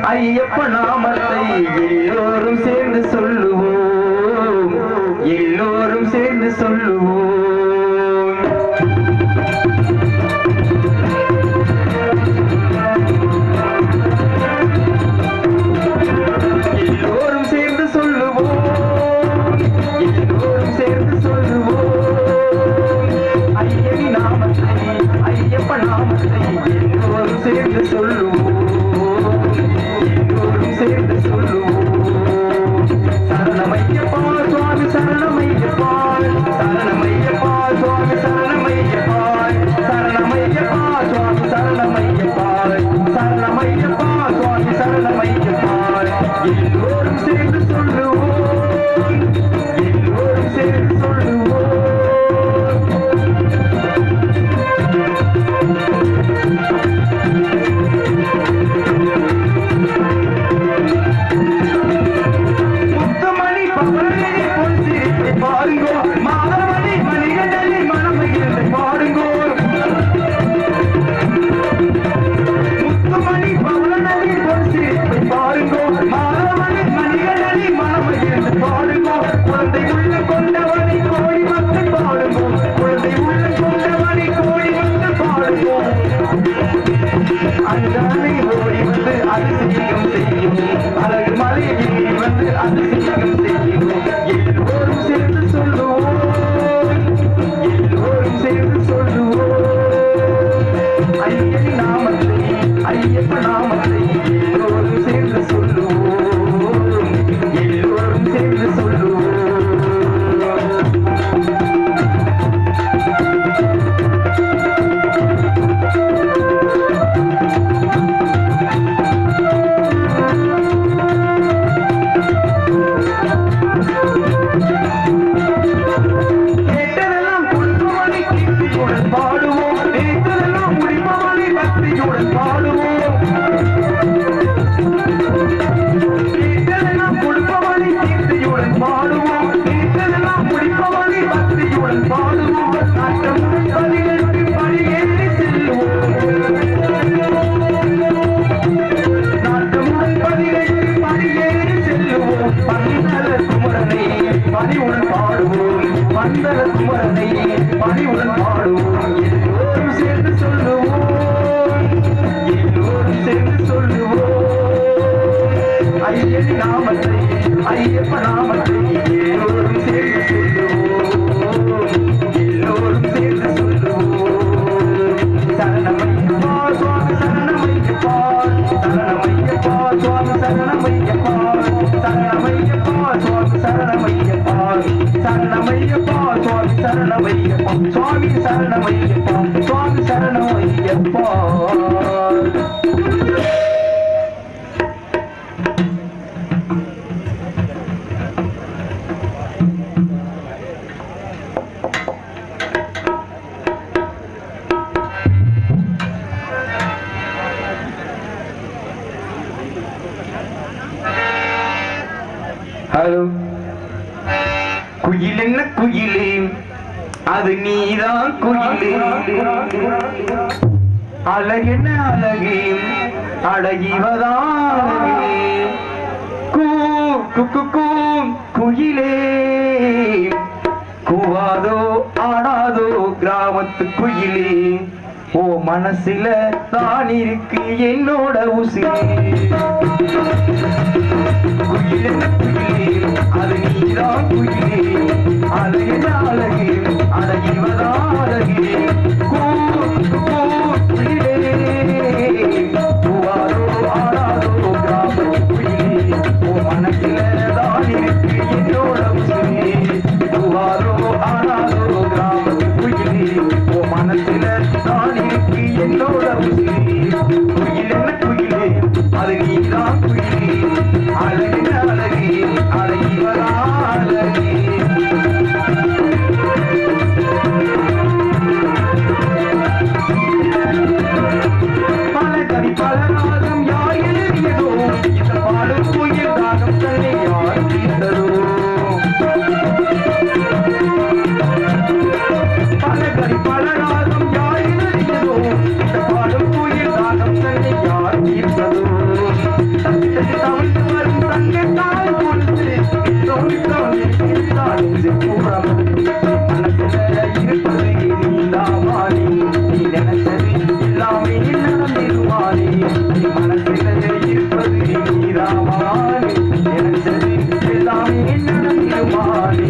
ஐயப்ப நாமத்தை எல்லோரும் சேர்ந்து சொல்லுவோம், எல்லோரும் சேர்ந்து சொல்லுவோம். எல்லோரும் சேர்ந்து சொல்லுவோம், எல்லோரும் சேர்ந்து சொல்லுவோம். ஐயனி நாமத்தை ஐயப்ப நாமத்தை எல்லோரும் சேர்ந்து சொல்லுவோம், சேர்ந்து சொல்லுவோம். சரணமையப்பா சுவாமி சரணமையப்பா, சரணமையப்பா சுவாமி சரணமையப்பா, சரணமையப்பா சுவாமி சரணமையப்பா, சரணமையப்பா சுவாமி சரணமையப்பா. எல்லோரும் சேர்ந்து சொல்லுவோம், எல்லோரும் சேர்ந்து சொல்லுவோம். ஐயப்ப நாமத்தை எல்லோரும் சேர்ந்து சொல்லுவோம், எல்லோரும் சேர்ந்து சொல்லுவோம். சரணமையப்பா சுவாமி சரணமையப்பா, சரணமையப்பா சுவாமி சரணமையப்பா, சரணமையப்பா சுவாமி சரணமையப்பா, சரணமையப்பா சுவாமி சரணமையப்பா, சுவாமி சரணமையப்பா, சுவாமி சரணமையப்பா. Halo. குயில் என்ன குயிலே அது நீதான் குயிலே அழகென்ன அழகே அழகிவதானே கூ குக்கு கூ குயிலே கூவாதோ ஆடாதோ கிராமத்து குயிலே ஓ மனசுல தான் இருக்கு என்னோட உசிலே குயில் என்ன குயிலே அது நீதான் குயிலே அழகென்ன அழகே அழகிவதான் அழகே கூ கூ குயிலே கூவாதோ ஆடாதோ கிராமத்து குயிலே ஓ மனசுல தான் இருக்கு என்னோட உசிலே கூவாதோ ஆடாதோ கிராமத்து குயிலே ஓ மனசுல தான் இருக்கு என்னோட உசிலே குயில் என்ன குயிலே அது நீதான் குயிலே அழகின அழகே அழகிவதா அழகே பல கவி பல ராகம் யார் எழுதியதோ இந்த பாடும் குயில் ராகம் தன்னை யார் தீர்த்ததோ பல கவி பல ராகம் யார் எழுதியதோ இந்த பாடும் குயில் ராகம் தன்னை யார் தீர்த்ததோ தவிழ்த்து வரும் தங்கத்தால் பொழுது மனசுல இருப்பது நீதாமானி நீ நினைச்சது எல்லாமே நடந்திருவானி நீ மனசுல இருப்பது நீதாமானி நினைச்சது எல்லாமே நடந்திருவானி